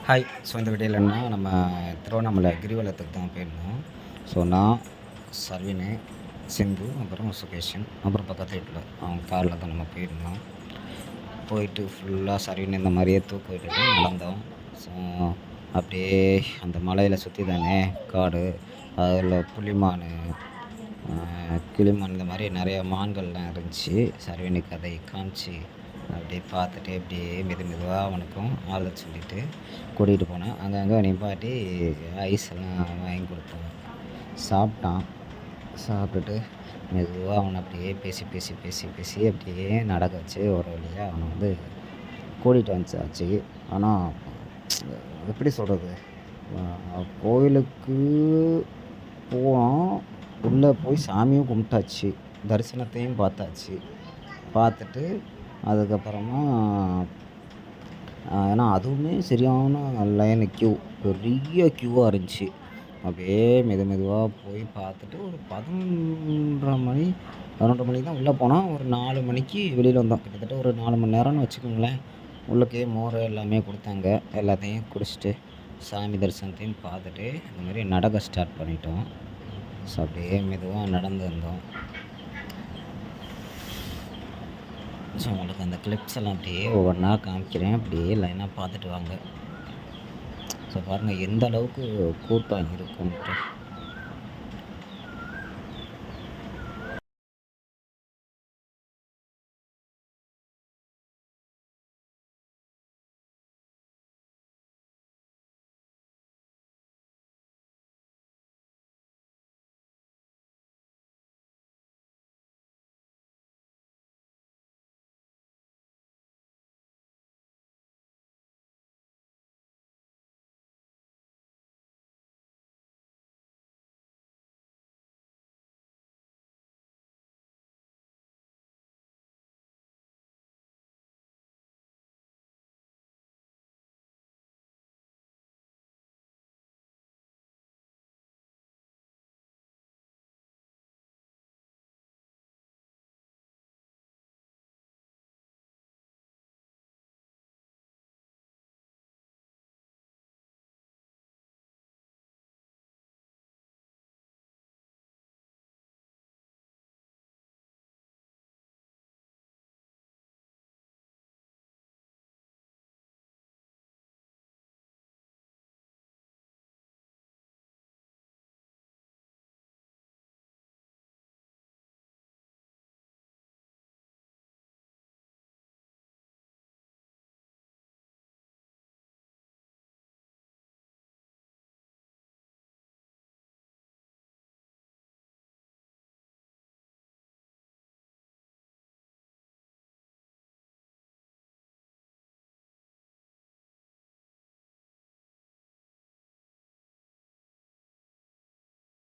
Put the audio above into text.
Hi. So இந்த வீடியோவில் என்னன்னா, நம்ம திருவண்ணாமலை கிரிவலத்துக்கு தான் போயிருந்தோம். ஸோ நான், சர்வினு, சிந்து, அப்புறம் சுகேஷன், அப்புறம் பக்கத்து வீட்டில் அவங்க காரில் தான் நம்ம போயிருந்தோம். போயிட்டு ஃபுல்லாக சர்வின் இந்த மாதிரியே தூக்கு விட்டுட்டு நடந்தோம். ஸோ அப்படியே அந்த மலையில் சுற்றி தானே காடு, அதில் புலிமான், கிளிமான் இந்த மாதிரி நிறைய மான்கள்லாம் இருந்துச்சு. சர்வினுக்கு அதை காமிச்சு அப்படியே பார்த்துட்டு அப்படியே மெதுவாக அவனுக்கும் ஆறுதல் சொல்லிவிட்டு கூட்டிகிட்டு போனேன். அங்கங்கே நிப்பாட்டி ஐஸ் எல்லாம் வாங்கி கொடுத்தோம். சாப்பிட்டான். சாப்பிட்டுட்டு மெதுவாக அவனை அப்படியே பேசி அப்படியே நடக்க வச்சு ஒரு வழியாக அவனை வந்து கூட்டிகிட்டு வந்துச்சாச்சு. ஆனால் எப்படி சொல்கிறது, கோயிலுக்கு போனோம். உள்ளே போய் சாமியும் கும்பிட்டாச்சு, தரிசனத்தையும் பார்த்தாச்சு. பார்த்துட்டு அதுக்கப்புறமா ஏன்னா அதுவுமே சரியான லைனு பெரிய க்யூவாக இருந்துச்சு. அப்படியே மெதுவாக போய் பார்த்துட்டு ஒரு 11:30 மணி 11:30 மணிக்கு தான் உள்ளே போனோம். ஒரு 4 மணிக்கு வெளியில் வந்தோம். கிட்டத்தட்ட ஒரு 4 மணி நேரம்னு வச்சுக்கோங்களேன். உள்ளக்கே மோர் எல்லாமே கொடுத்தாங்க. எல்லாத்தையும் குடிச்சிட்டு சாமி தரிசனத்தையும் பார்த்துட்டு இந்த மாதிரி நடக்க ஸ்டார்ட் பண்ணிட்டோம். ஸோ அப்படியே மெதுவாக நடந்து வந்தோம். ஸோ உங்களுக்கு அந்த கிளிப்ஸ் எல்லாம் அப்படியே ஒவ்வொன்றா காமிக்கிறேன். அப்படியே லைனாக பார்த்துட்டு வாங்க. ஸோ பாருங்கள் எந்த அளவுக்கு கூட்டம் இருக்குன்ட்டு.